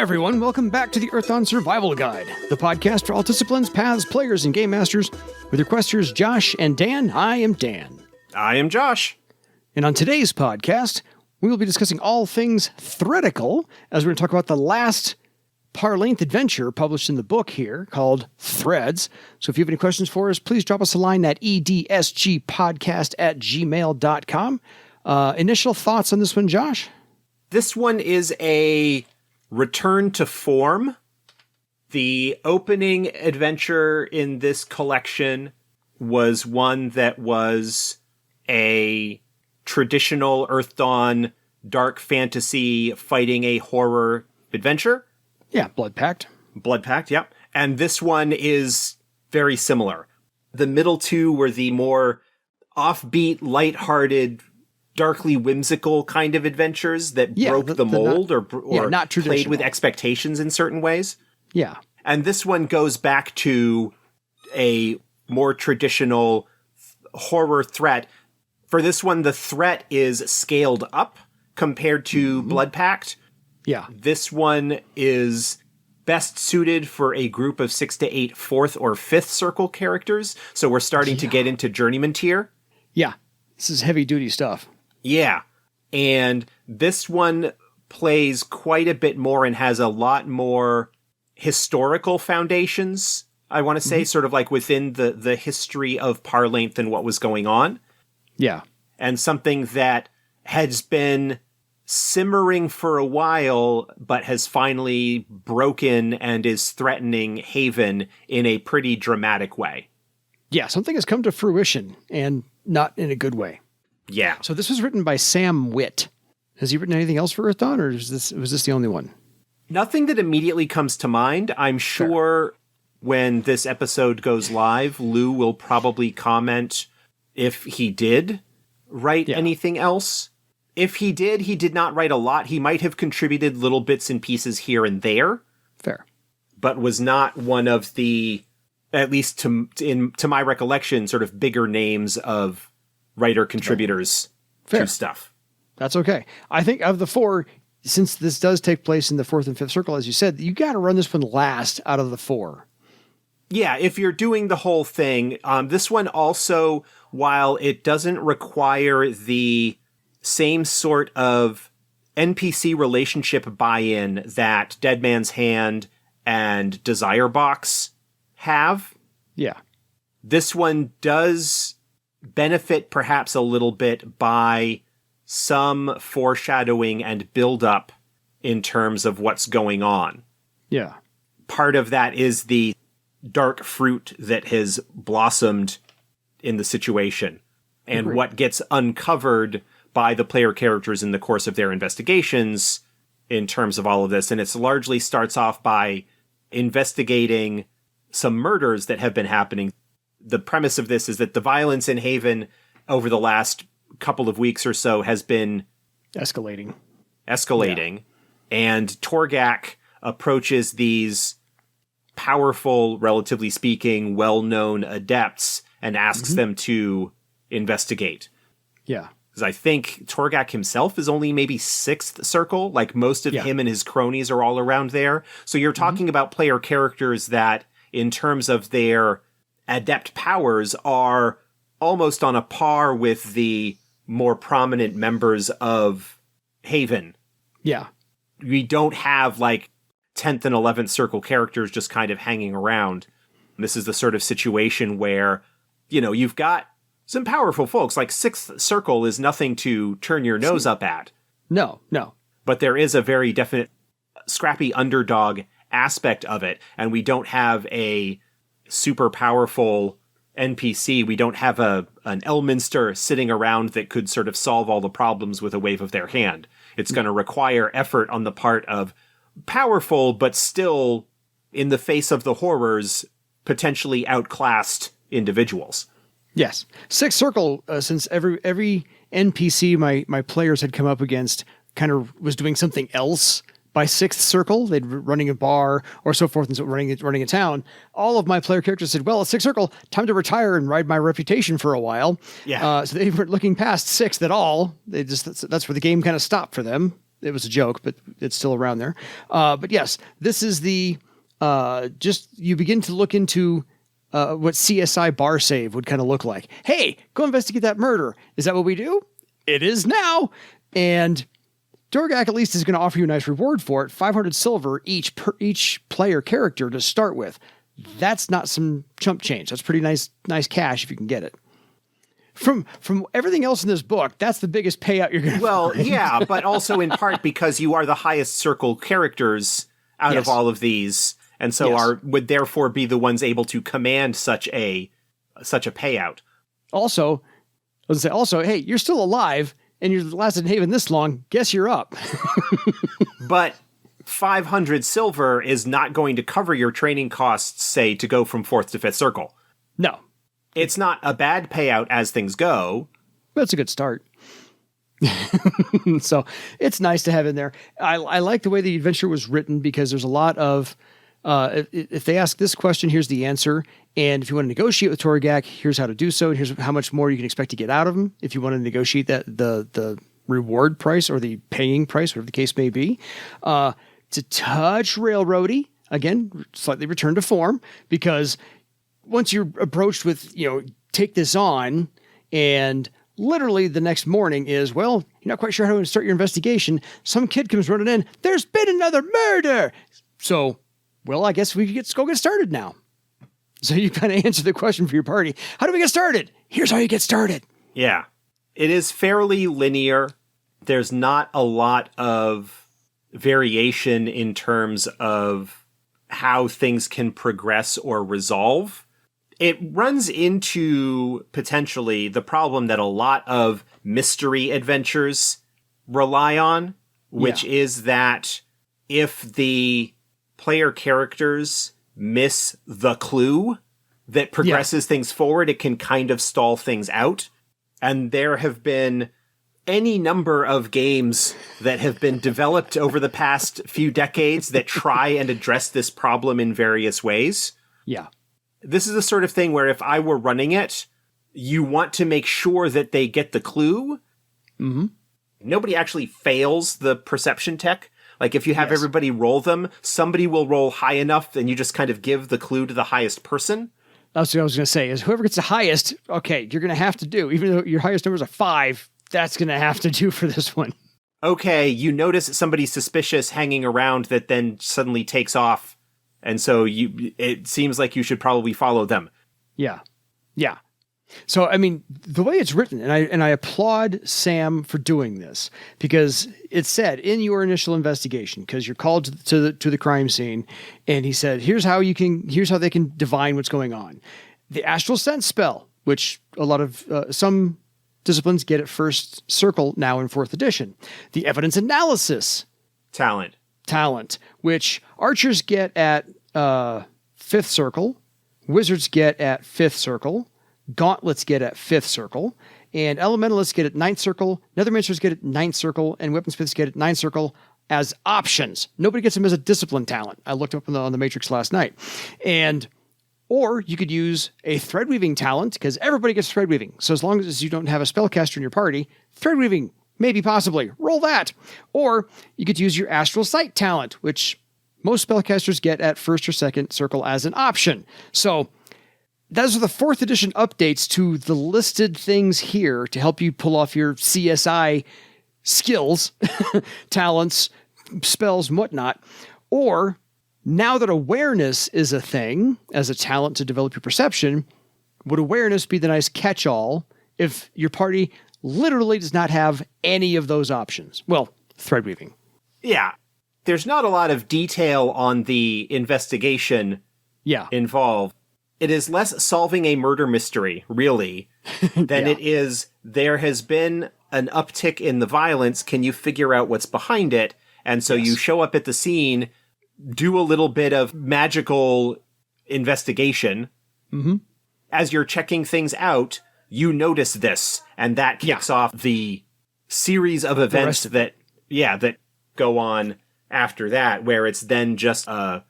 everyone, welcome back to the Earthdawn Survival Guide, the podcast for all disciplines, paths, players, and game masters. With your questers Josh and Dan, I am Dan. I am Josh. And on today's podcast, we will be discussing all things threadical, as we're going to talk about the last Parlainth adventure published in the book here called Threads. So if you have any questions for us, please drop us a line at edsgpodcast@gmail.com. Initial thoughts on this one, Josh? This one is a return to form. The opening adventure in this collection was one that was a traditional Earthdawn dark fantasy fighting a horror adventure. Yeah, Blood Pact. Blood Pact, yeah. And this one is very similar. The middle two were the more offbeat, lighthearted, darkly whimsical kind of adventures that broke the mold or not played with expectations in certain ways. Yeah. And this one goes back to a more traditional horror threat. For this one, the threat is scaled up compared to Blood Pact. Yeah. This one is best suited for a group of 6 to 8 4th or 5th circle characters. So we're starting to get into journeyman tier. Yeah. This is heavy duty stuff. Yeah. And this one plays quite a bit more and has a lot more historical foundations, I want to say, sort of like within the history of Parlainth and what was going on. Yeah. And something that has been simmering for a while, but has finally broken and is threatening Haven in a pretty dramatic way. Yeah, something has come to fruition, and not in a good way. Yeah. So this was written by Sam Witt. Has he written anything else for Earthdawn, or was this the only one? Nothing that immediately comes to mind. I'm sure when this episode goes live, Lou will probably comment if he did write anything else. If he did not write a lot. He might have contributed little bits and pieces here and there. Fair. But was not one of the, at least to my recollection, sort of bigger names of writer-contributors to stuff. That's okay. I think of the four, since this does take place in the 4th and 5th circle, as you said, you got to run this one last out of the four. Yeah, if you're doing the whole thing. This one also, while it doesn't require the same sort of NPC relationship buy-in that Dead Man's Hand and Desire Box have. Yeah. This one does benefit perhaps a little bit by some foreshadowing and build-up in terms of what's going on. Yeah. Part of that is the dark fruit that has blossomed in the situation and what gets uncovered by the player characters in the course of their investigations in terms of all of this. And it largely starts off by investigating some murders that have been happening. The premise of this is that the violence in Haven over the last couple of weeks or so has been escalating. Yeah. And Torgak approaches these powerful, relatively speaking, well-known adepts and asks them to investigate. Yeah. Because I think Torgak himself is only maybe 6th circle. Like most of him and his cronies are all around there. So you're talking about player characters that, in terms of their adept powers, are almost on a par with the more prominent members of Haven. Yeah. We don't have like 10th and 11th circle characters just kind of hanging around. This is the sort of situation where, you know, you've got some powerful folks. Like 6th circle is nothing to turn your nose up at. No. But there is a very definite scrappy underdog aspect of it. And we don't have a super powerful NPC. We don't have an Elminster sitting around that could sort of solve all the problems with a wave of their hand. It's going to require effort on the part of powerful, but still, in the face of the horrors, potentially outclassed individuals. Yes. 6th circle, since every NPC my players had come up against kind of was doing something else by 6th circle. They'd running a bar or so forth and so running a town. All of my player characters said, well, at 6th circle, time to retire and ride my reputation for a while. Yeah. So they weren't looking past 6th at all. They just, that's where the game kind of stopped for them. it was a joke, but it's still around there. But yes, this is the just you begin to look into what CSI bar save would kind of look like. Hey, go investigate that murder. Is that what we do? It is now. And Torgak at least is going to offer you a nice reward for it, 500 silver each player character to start with. That's not some chump change. That's pretty nice cash if you can get it. From everything else in this book, that's the biggest payout you're going to find. Yeah, but also in part because you are the highest circle characters out of all of these, and so would therefore be the ones able to command such a payout. Also, hey, you're still alive, and you've lasted in Haven this long. Guess you're up. But 500 silver is not going to cover your training costs, say, to go from 4th to 5th circle. No. It's not a bad payout as things go. That's a good start. So it's nice to have in there. I like the way the adventure was written because there's a lot of, if they ask this question, here's the answer. And if you want to negotiate with Torgak, here's how to do so. And here's how much more you can expect to get out of him. If you want to negotiate the reward price or the paying price, whatever the case may be, to touch railroady, again, slightly return to form, because once you're approached with, take this on, and literally the next morning is, well, you're not quite sure how to start your investigation. Some kid comes running in. There's been another murder. So, well, I guess we could go get started now. So you kind of answer the question for your party. How do we get started? Here's how you get started. Yeah. It is fairly linear. There's not a lot of variation in terms of how things can progress or resolve. It runs into potentially the problem that a lot of mystery adventures rely on, which is that if the player characters miss the clue that progresses things forward, it can kind of stall things out. And there have been any number of games that have been developed over the past few decades that try and address this problem in various ways. Yeah. This is the sort of thing where if I were running it, you want to make sure that they get the clue. Mm-hmm. Nobody actually fails the perception tech. Like if you have everybody roll them, somebody will roll high enough and you just kind of give the clue to the highest person. That's what I was going to say, is whoever gets the highest, okay, you're going to have to do. Even though your highest numbers are 5, that's going to have to do for this one. Okay, you notice somebody suspicious hanging around that then suddenly takes off. And so it seems like you should probably follow them. Yeah. Yeah. So, I mean, the way it's written, and I applaud Sam for doing this, because it said in your initial investigation, because you're called to the crime scene, and he said, here's how they can divine what's going on. The astral sense spell, which a lot of some disciplines get at 1st circle now in 4th edition. The evidence analysis talent, which archers get at 5th circle, wizards get at 5th circle, gauntlets get at 5th circle, and elementalists get at 9th circle, nethermincers get at 9th circle, and weaponsmiths get at 9th circle as options. Nobody gets them as a discipline talent. I looked up on the Matrix last night. Or you could use a threadweaving talent, because everybody gets threadweaving. So as long as you don't have a spellcaster in your party, threadweaving, maybe possibly, roll that. Or you could use your astral sight talent, which most spellcasters get at 1st or 2nd circle as an option. So those are the 4th edition updates to the listed things here to help you pull off your CSI skills, talents, spells, and whatnot. Or now that awareness is a thing as a talent to develop your perception, would awareness be the nice catch-all if your party literally does not have any of those options? Well, threadweaving. Yeah. There's not a lot of detail on the investigation involved. It is less solving a murder mystery, really, than it is there has been an uptick in the violence. Can you figure out what's behind it? And so you show up at the scene, do a little bit of magical investigation. Mm-hmm. As you're checking things out, you notice this, and that kicks off the series of events that go on after that, where it's then just a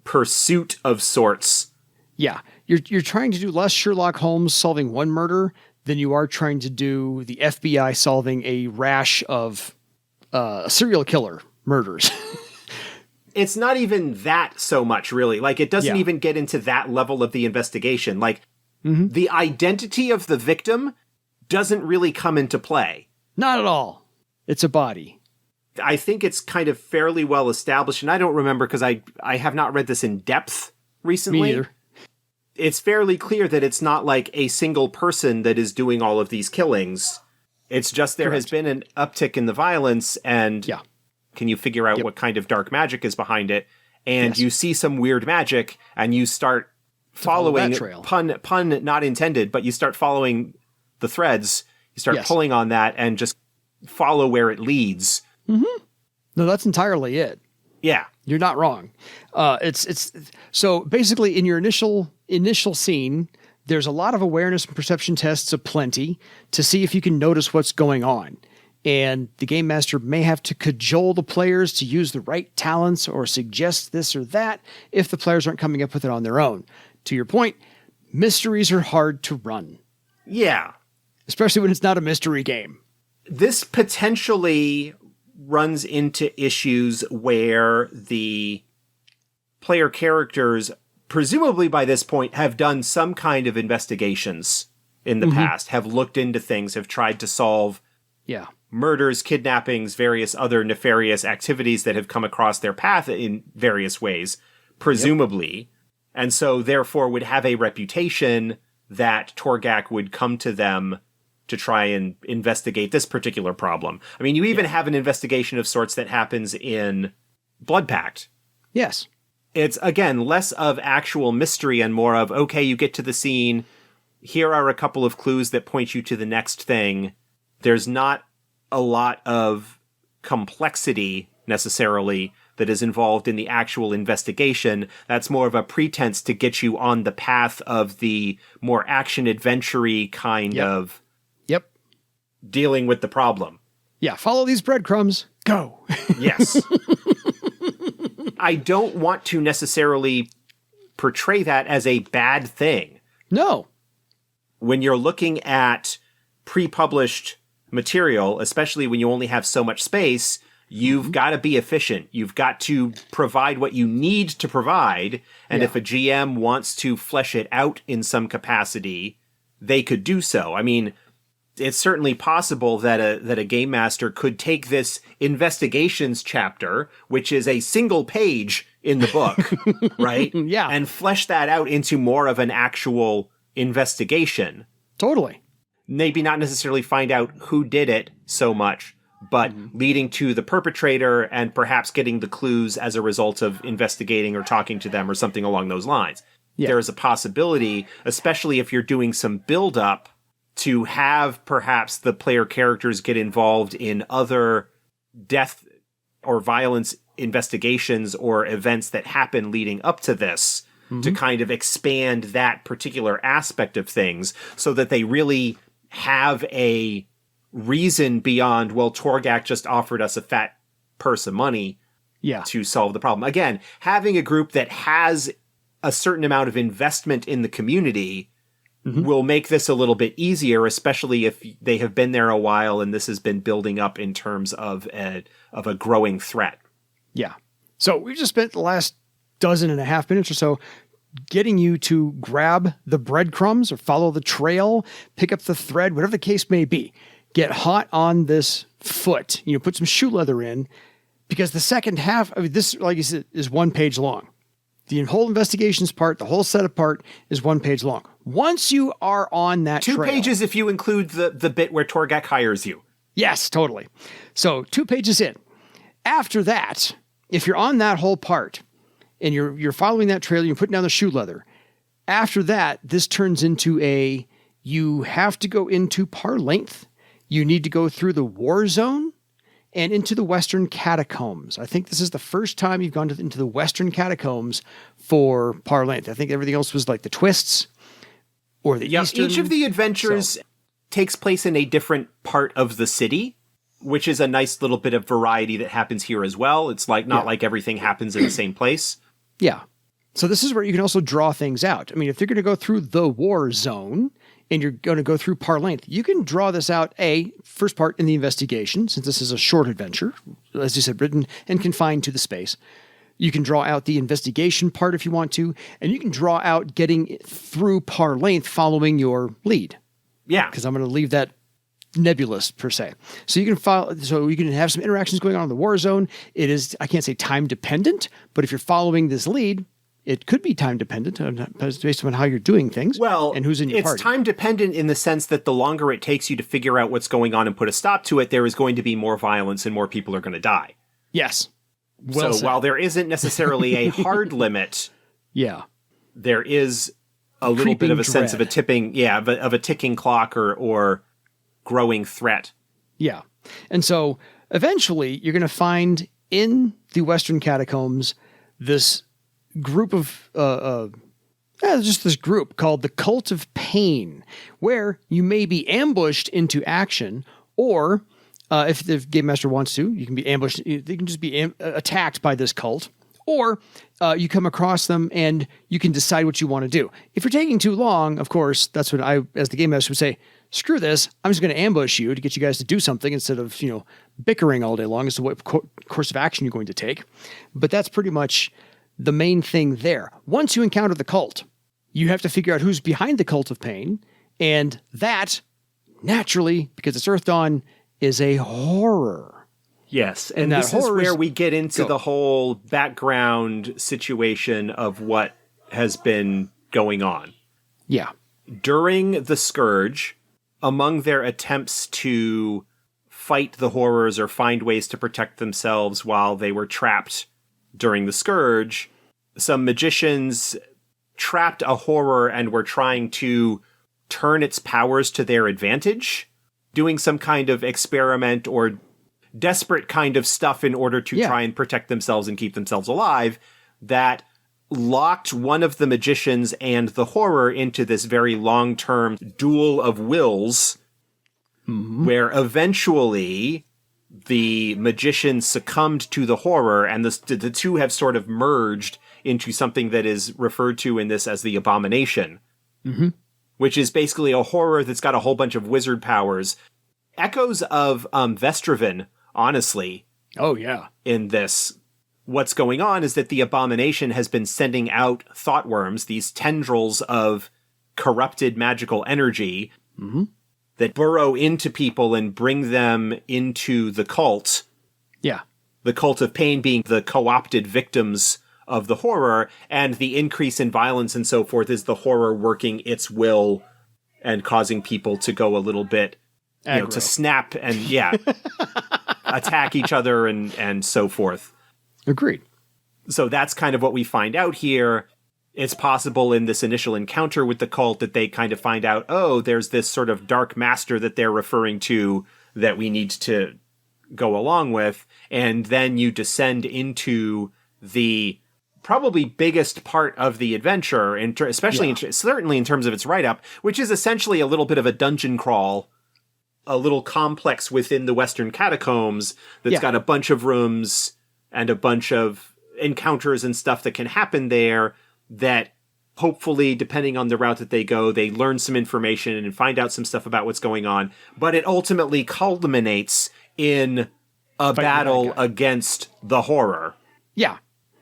pursuit of sorts. Yeah, you're trying to do less Sherlock Holmes solving one murder than you are trying to do the FBI solving a rash of serial killer murders. It's not even that so much, really. Like, it doesn't even get into that level of the investigation. Like, the identity of the victim doesn't really come into play. Not at all. It's a body. I think it's kind of fairly well established, and I don't remember because I have not read this in depth recently. Me either. It's fairly clear that it's not like a single person that is doing all of these killings. It's just there has been an uptick in the violence, and can you figure out what kind of dark magic is behind it? And you see some weird magic, and you start following, pun not intended, but you start following the threads. You start pulling on that and just follow where it leads. Mm-hmm. No, that's entirely it. Yeah. You're not wrong. It's so basically in your initial scene, there's a lot of awareness and perception tests aplenty to see if you can notice what's going on. And the game master may have to cajole the players to use the right talents or suggest this or that if the players aren't coming up with it on their own. To your point, mysteries are hard to run. Yeah. Especially when it's not a mystery game. This potentially runs into issues where the player characters, presumably by this point, have done some kind of investigations in the past, have looked into things, have tried to solve murders, kidnappings, various other nefarious activities that have come across their path in various ways, presumably. And so, therefore, would have a reputation that Torgak would come to them to try and investigate this particular problem. I mean, you even have an investigation of sorts that happens in Blood Pact. Yes. It's, again, less of actual mystery and more of, okay, you get to the scene, here are a couple of clues that point you to the next thing. There's not a lot of complexity, necessarily, that is involved in the actual investigation. That's more of a pretense to get you on the path of the more action-adventure-y kind of dealing with the problem. Yeah, follow these breadcrumbs. Go. Yes. I don't want to necessarily portray that as a bad thing. No. When you're looking at pre-published material, especially when you only have so much space, you've got to be efficient. You've got to provide what you need to provide. And if a GM wants to flesh it out in some capacity, they could do so. I mean, it's certainly possible that a game master could take this investigations chapter, which is a single page in the book, right? Yeah. And flesh that out into more of an actual investigation. Totally. Maybe not necessarily find out who did it so much, but leading to the perpetrator and perhaps getting the clues as a result of investigating or talking to them or something along those lines. Yeah. There is a possibility, especially if you're doing some build-up, to have perhaps the player characters get involved in other death or violence investigations or events that happen leading up to this to kind of expand that particular aspect of things so that they really have a reason beyond, well, Torgak just offered us a fat purse of money to solve the problem. Again, having a group that has a certain amount of investment in the community will make this a little bit easier, especially if they have been there a while and this has been building up in terms of a growing threat. Yeah. So we've just spent the last 12.5 minutes or so getting you to grab the breadcrumbs or follow the trail, pick up the thread, whatever the case may be. Get hot on this foot. Put some shoe leather in, because the second half of this, like you said, is 1 page long. The whole investigations part, the whole setup part is 1 page long. Once you are on that trail... 2 pages if you include the bit where Torgak hires you. Yes, totally. So 2 pages in. After that, if you're on that whole part and you're following that trail, you're putting down the shoe leather. After that, this turns into you have to go into Parlainth. You need to go through the war zone and into the Western Catacombs. I think this is the first time you've gone into the Western Catacombs for Parlainth. I think everything else was like the twists or the Eastern. Each of the adventures takes place in a different part of the city, which is a nice little bit of variety that happens here as well. It's like not like everything happens in the same place. Yeah. So this is where you can also draw things out. I mean, if you're going to go through the war zone and you're going to go through Parlainth, you can draw this out, first part in the investigation, since this is a short adventure, as you said, written and confined to the space. You can draw out the investigation part if you want to, and you can draw out getting through Parlainth following your lead. Yeah. Because I'm going to leave that nebulous per se. So you can have some interactions going on in the war zone. It is, I can't say time dependent, but if you're following this lead, it could be time dependent based on how you're doing things. Well, and who's in your party. It's time dependent in the sense that the longer it takes you to figure out what's going on and put a stop to it, there is going to be more violence and more people are going to die. Yes. Well so said. While there isn't necessarily a hard limit, there is a little bit of a sense of a ticking clock or growing threat. Yeah. And so eventually you're going to find in the Western Catacombs this group of just this group called the Cult of Pain, where you may be ambushed into action, or if the game master wants to, you can be ambushed. You can just be attacked by this cult, or you come across them and you can decide what you want to do. If you're taking too long, of course, that's what I, as the game master, would say, screw this, I'm just going to ambush you to get you guys to do something instead of, bickering all day long as to what course of action you're going to take. But that's pretty much the main thing there. Once you encounter the cult, you have to figure out who's behind the Cult of Pain, and that, naturally, because it's Earthdawn, is a horror. Yes, and this is where we get into the whole background situation of what has been going on. Yeah. During the Scourge, among their attempts to fight the horrors or find ways to protect themselves while they were trapped during the Scourge, some magicians trapped a horror and were trying to turn its powers to their advantage, doing some kind of experiment or desperate kind of stuff in order to try and protect themselves and keep themselves alive, that locked one of the magicians and the horror into this very long-term duel of wills, where eventually the magician succumbed to the horror, and the two have sort of merged into something that is referred to in this as the Abomination, which is basically a horror that's got a whole bunch of wizard powers. Echoes of Vestraven, honestly. Oh, yeah. In this. What's going on is that the Abomination has been sending out thoughtworms, these tendrils of corrupted magical energy, that burrow into people and bring them into the cult. Yeah. The Cult of Pain being the co-opted victims of the horror, and the increase in violence and so forth is the horror working its will and causing people to go a little bit, to snap and, attack each other and so forth. Agreed. So that's kind of what we find out here. It's possible in this initial encounter with the cult that they kind of find out, oh, there's this sort of dark master that they're referring to that we need to go along with. And then you descend into the probably biggest part of the adventure, certainly in terms of its write-up, which is essentially a little bit of a dungeon crawl, a little complex within the Western Catacombs that's got a bunch of rooms and a bunch of encounters and stuff that can happen there that hopefully, depending on the route that they go, they learn some information and find out some stuff about what's going on. But it ultimately culminates in a battle against the horror. Yeah.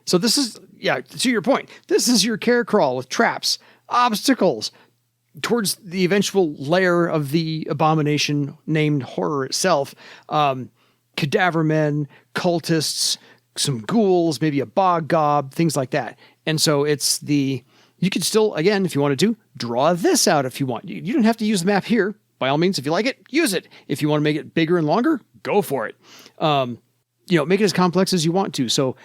So this is, to your point, this is your care crawl with traps, obstacles, towards the eventual lair of the Abomination named horror itself. Cadaver men, cultists, some ghouls, maybe a bog gob, things like that. And so you could still, again, if you wanted to, draw this out if you want. You don't have to use the map here. By all means, if you like it, use it. If you want to make it bigger and longer, go for it. Make it as complex as you want to. So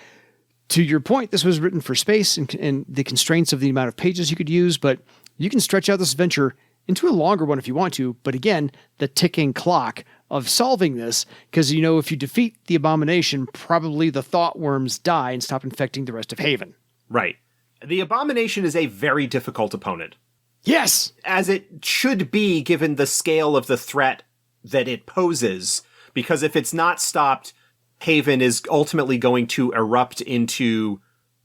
to your point, this was written for space and the constraints of the amount of pages you could use, but you can stretch out this adventure into a longer one if you want to. But again, the ticking clock of solving this, because if you defeat the Abomination, probably the thoughtworms die and stop infecting the rest of Haven. Right. The Abomination is a very difficult opponent. Yes! As it should be, given the scale of the threat that it poses, because if it's not stopped, Haven is ultimately going to erupt into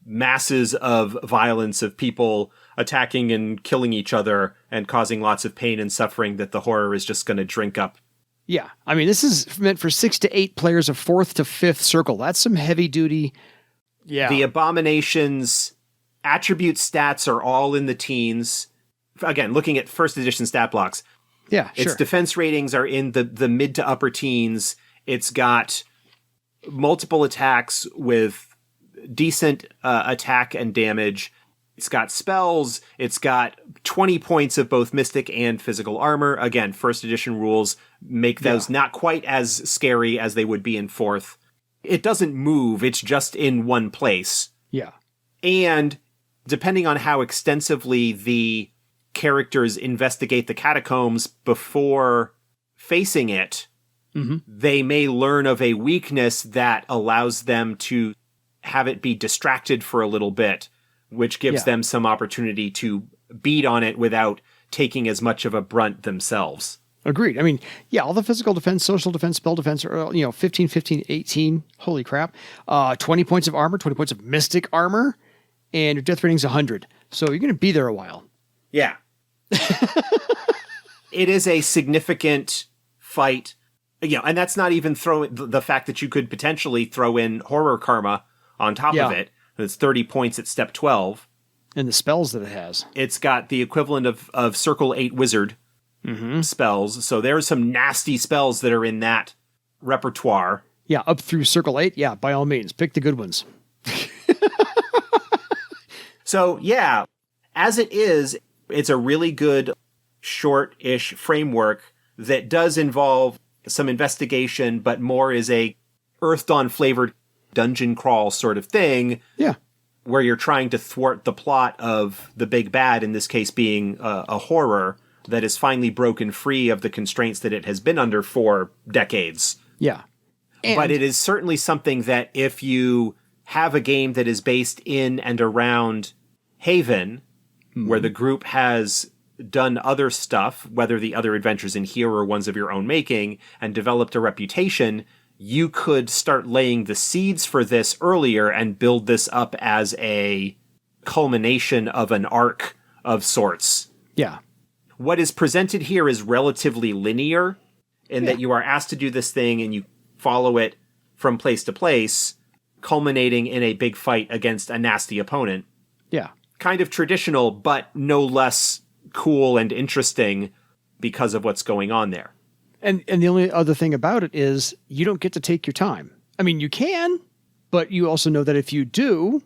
masses of violence, of people attacking and killing each other and causing lots of pain and suffering that the horror is just going to drink up. Yeah. I mean, this is meant for 6 to 8 players of 4th to 5th circle. That's some heavy duty. Yeah. The Abomination's attribute stats are all in the teens. Again, looking at first edition stat blocks. Yeah, sure. Its defense ratings are in the mid to upper teens. It's got multiple attacks with decent attack and damage. It's got spells. It's got 20 points of both mystic and physical armor. Again, first edition rules make those not quite as scary as they would be in 4th. It doesn't move. It's just in one place. Yeah. And depending on how extensively the characters investigate the catacombs before facing it, they may learn of a weakness that allows them to have it be distracted for a little bit, which gives them some opportunity to beat on it without taking as much of a brunt themselves. Agreed. I mean, yeah, all the physical defense, social defense, spell defense are, 15, 15, 18. Holy crap. 20 points of armor, 20 points of mystic armor, and your death rating's 100. So you're going to be there a while. Yeah. It is a significant fight. And that's not even throwing the fact that you could potentially throw in horror karma on top of it. It's 30 points at step 12. And the spells that it has. It's got the equivalent of Circle 8 Wizard spells. So there's some nasty spells that are in that repertoire. Yeah, up through Circle 8. Yeah, by all means, pick the good ones. So, yeah, as it is, it's a really good short-ish framework that does involve some investigation, but more is a Earthdawn flavored dungeon crawl sort of thing. Yeah. Where you're trying to thwart the plot of the big bad, in this case being a horror that is finally broken free of the constraints that it has been under for decades. Yeah. But it is certainly something that if you have a game that is based in and around Haven, where the group has done other stuff, whether the other adventures in here or ones of your own making, and developed a reputation, you could start laying the seeds for this earlier and build this up as a culmination of an arc of sorts. Yeah. What is presented here is relatively linear in that you are asked to do this thing and you follow it from place to place, culminating in a big fight against a nasty opponent. Yeah. Kind of traditional, but no less cool and interesting because of what's going on there. And the only other thing about it is you don't get to take your time. I mean, you can, but you also know that if you do,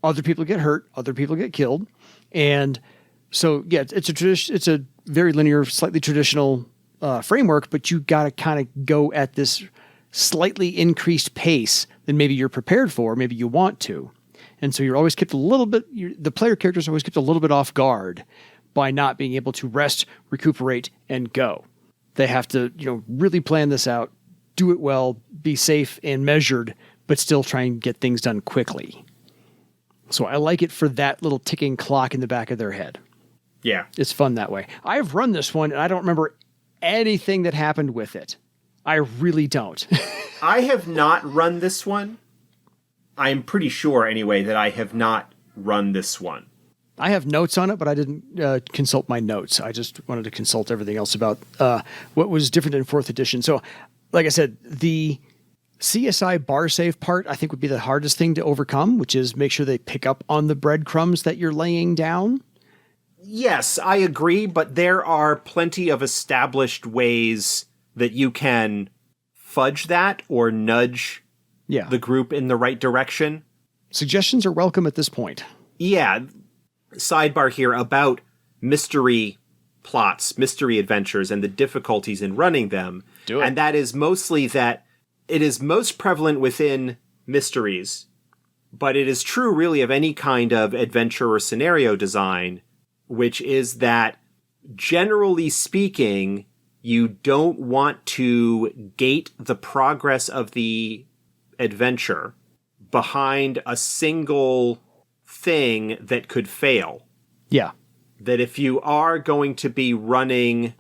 other people get hurt, other people get killed. And so, yeah, it's a very linear, slightly traditional framework, but you got to kind of go at this slightly increased pace than maybe you're prepared for, maybe you want to. And so you're always kept a little bit, the player characters are always kept a little bit off guard by not being able to rest, recuperate, and go. They have to, really plan this out, do it well, be safe and measured, but still try and get things done quickly. So I like it for that little ticking clock in the back of their head. Yeah. It's fun that way. I've run this one, and I don't remember anything that happened with it. I really don't. I have not run this one. I'm pretty sure, anyway, that I have not run this one. I have notes on it, but I didn't consult my notes. I just wanted to consult everything else about what was different in 4th edition. So, like I said, the CSI bar save part, I think, would be the hardest thing to overcome, which is make sure they pick up on the breadcrumbs that you're laying down. Yes, I agree, but there are plenty of established ways that you can fudge that or nudge the group in the right direction. Suggestions are welcome at this point. Yeah. Sidebar here about mystery plots, mystery adventures, and the difficulties in running them. Do it. And that is mostly that it is most prevalent within mysteries, but it is true really of any kind of adventure or scenario design, which is that generally speaking, you don't want to gate the progress of the adventure behind a single thing that could fail. Yeah. That if you are going to be running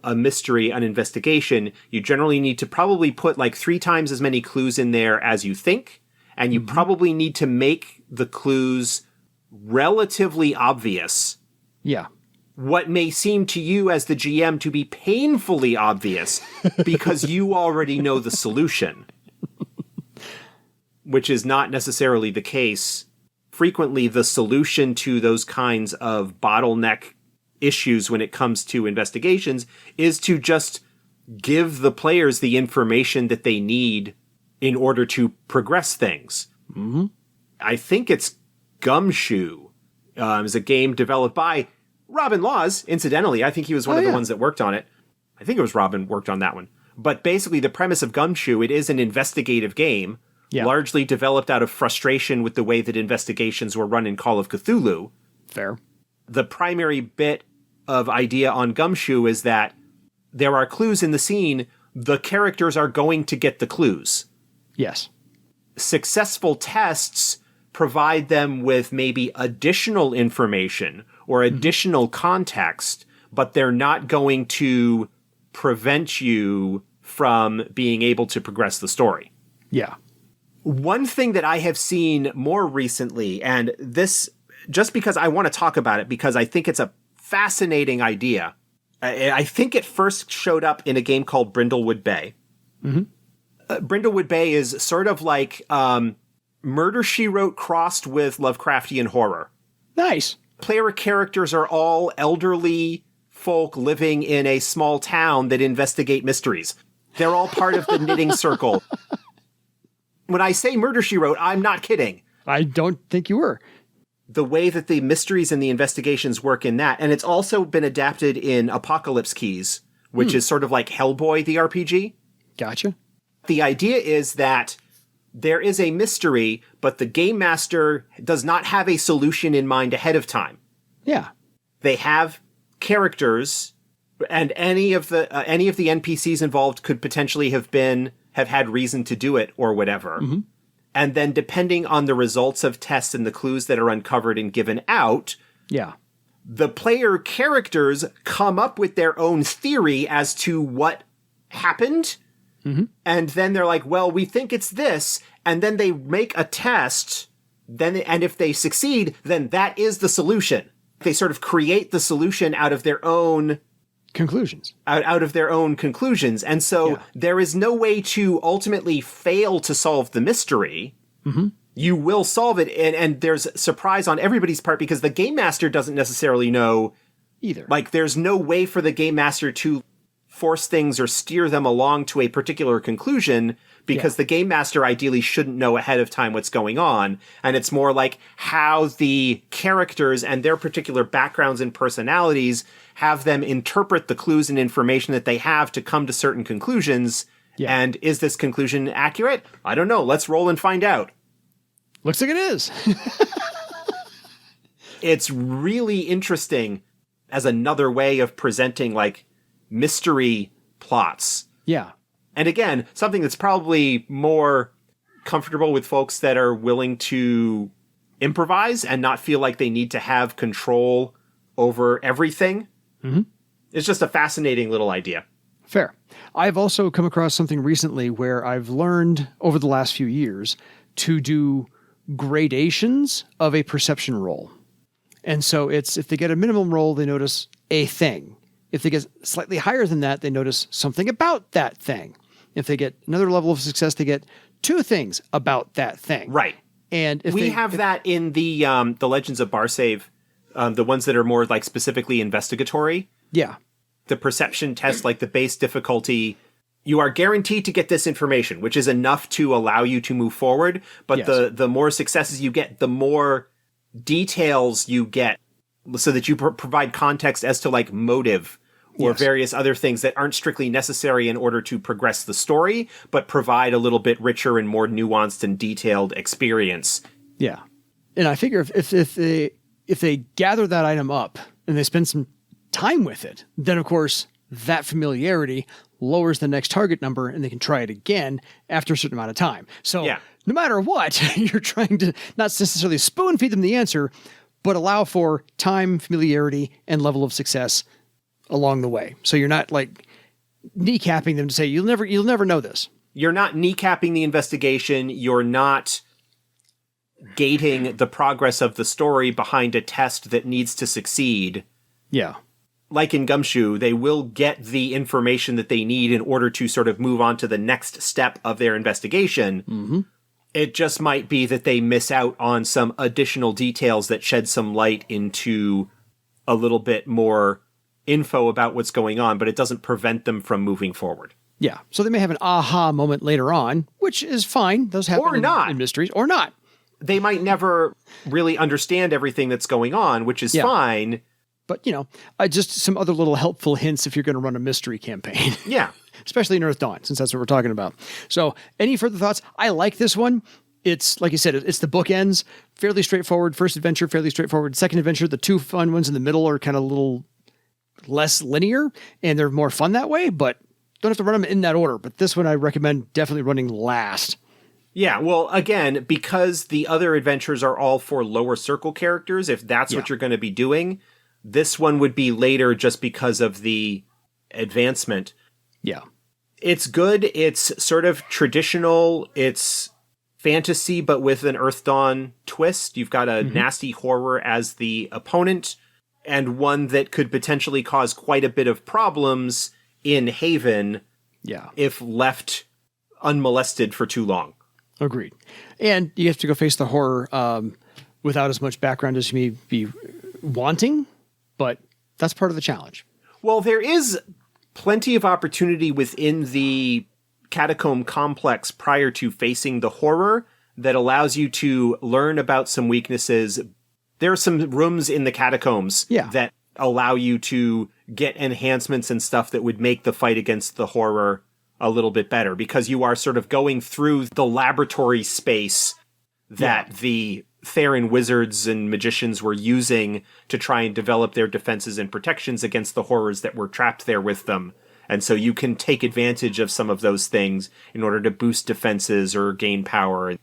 a mystery, an investigation, you generally need to probably put like 3 times as many clues in there as you think, and you probably need to make the clues relatively obvious Yeah. What may seem to you as the GM to be painfully obvious because you already know the solution, which is not necessarily the case. Frequently, the solution to those kinds of bottleneck issues when it comes to investigations is to just give the players the information that they need in order to progress things. Mm-hmm. I think it's Gumshoe. Is a game developed by Robin Laws, incidentally. I think he was one of the ones that worked on it. I think it was Robin worked on that one. But basically, the premise of Gumshoe, it is an investigative game, largely developed out of frustration with the way that investigations were run in Call of Cthulhu. Fair. The primary bit of idea on Gumshoe is that there are clues in the scene. The characters are going to get the clues. Yes. Successful tests provide them with maybe additional information or additional context, but they're not going to prevent you from being able to progress the story. Yeah. One thing that I have seen more recently, and this just because I want to talk about it because I think it's a fascinating idea. I think it first showed up in a game called Brindlewood Bay. Mm-hmm. Brindlewood Bay is sort of like Murder, She Wrote crossed with Lovecraftian horror. Nice. Player characters are all elderly folk living in a small town that investigate mysteries. They're all part of the knitting circle. When I say Murder, She Wrote, I'm not kidding. I don't think you were. The way that the mysteries and the investigations work in that, and it's also been adapted in Apocalypse Keys, which is sort of like Hellboy, the RPG. Gotcha. The idea is that there is a mystery, but the game master does not have a solution in mind ahead of time. Yeah. They have characters, and any of the NPCs involved could potentially have had reason to do it or whatever. Mm-hmm. And then depending on the results of tests and the clues that are uncovered and given out, the player characters come up with their own theory as to what happened. Mm-hmm. And then they're like, well, we think it's this. And then they make a test. And if they succeed, then that is the solution. They sort of create the solution out of their own conclusions. Out of their own conclusions. And so there is no way to ultimately fail to solve the mystery. Mm-hmm. You will solve it. And there's surprise on everybody's part because the game master doesn't necessarily know either. Like, there's no way for the game master to force things or steer them along to a particular conclusion because the game master ideally shouldn't know ahead of time what's going on. And it's more like how the characters and their particular backgrounds and personalities have them interpret the clues and information that they have to come to certain conclusions. Yeah. And is this conclusion accurate? I don't know. Let's roll and find out. Looks like it is. It's really interesting as another way of presenting, like, mystery plots. Yeah. And again, something that's probably more comfortable with folks that are willing to improvise and not feel like they need to have control over everything. Mm-hmm. It's just a fascinating little idea. Fair. I've also come across something recently where I've learned over the last few years to do gradations of a perception roll. And so it's, if they get a minimum roll, they notice a thing. If they get slightly higher than that, they notice something about that thing. If they get another level of success, they get two things about that thing. Right. And if we have that in the Legends of Barsave, the ones that are more like specifically investigatory. Yeah. The perception test, like the base difficulty, you are guaranteed to get this information, which is enough to allow you to move forward. But the more successes you get, the more details you get, so that you provide context as to like motive or various other things that aren't strictly necessary in order to progress the story, but provide a little bit richer and more nuanced and detailed experience. Yeah. And I figure if they gather that item up and they spend some time with it, then of course that familiarity lowers the next target number and they can try it again after a certain amount of time. So no matter what, you're trying to not necessarily spoon feed them the answer, but allow for time, familiarity, and level of success along the way. So you're not like kneecapping them to say, you'll never know this. You're not kneecapping the investigation. You're not gating the progress of the story behind a test that needs to succeed. Yeah. Like in Gumshoe, they will get the information that they need in order to sort of move on to the next step of their investigation. Mm-hmm. It just might be that they miss out on some additional details that shed some light into a little bit more info about what's going on, but it doesn't prevent them from moving forward. Yeah. So they may have an aha moment later on, which is fine. Those happen Or not. in mysteries. Or not. They might never really understand everything that's going on, which is fine. But, just some other little helpful hints if you're going to run a mystery campaign. Yeah. Especially in Earthdawn, since that's what we're talking about. So, any further thoughts? I like this one. It's, like you said, it's the bookends. Fairly straightforward. First adventure, fairly straightforward. Second adventure, the two fun ones in the middle are kind of a little less linear, and they're more fun that way, but don't have to run them in that order. But this one I recommend definitely running last. Yeah, well, again, because the other adventures are all for lower circle characters, if that's what you're going to be doing, this one would be later just because of the advancement. Yeah. It's good. It's sort of traditional. It's fantasy, but with an Earthdawn twist. You've got a nasty horror as the opponent, and one that could potentially cause quite a bit of problems in Haven if left unmolested for too long. Agreed. And you have to go face the horror without as much background as you may be wanting, but that's part of the challenge. Well, there is plenty of opportunity within the catacomb complex prior to facing the horror that allows you to learn about some weaknesses. There are some rooms in the catacombs that allow you to get enhancements and stuff that would make the fight against the horror a little bit better, because you are sort of going through the laboratory space that the Theron wizards and magicians were using to try and develop their defenses and protections against the horrors that were trapped there with them. And so you can take advantage of some of those things in order to boost defenses or gain power.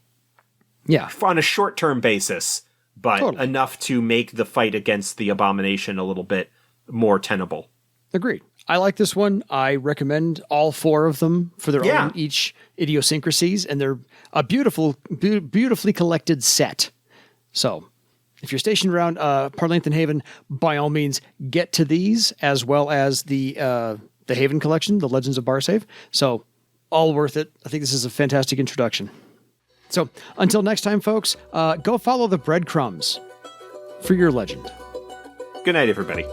Yeah. On a short-term basis, but enough to make the fight against the Abomination a little bit more tenable. Agreed. I like this one. I recommend all four of them for their own each idiosyncrasies, and they're a beautifully collected set. So if you're stationed around Parlainth and Haven, by all means, get to these, as well as the Haven collection, the Legends of Barsave. So all worth it. I think this is a fantastic introduction. So until next time, folks, go follow the breadcrumbs for your legend. Good night, everybody.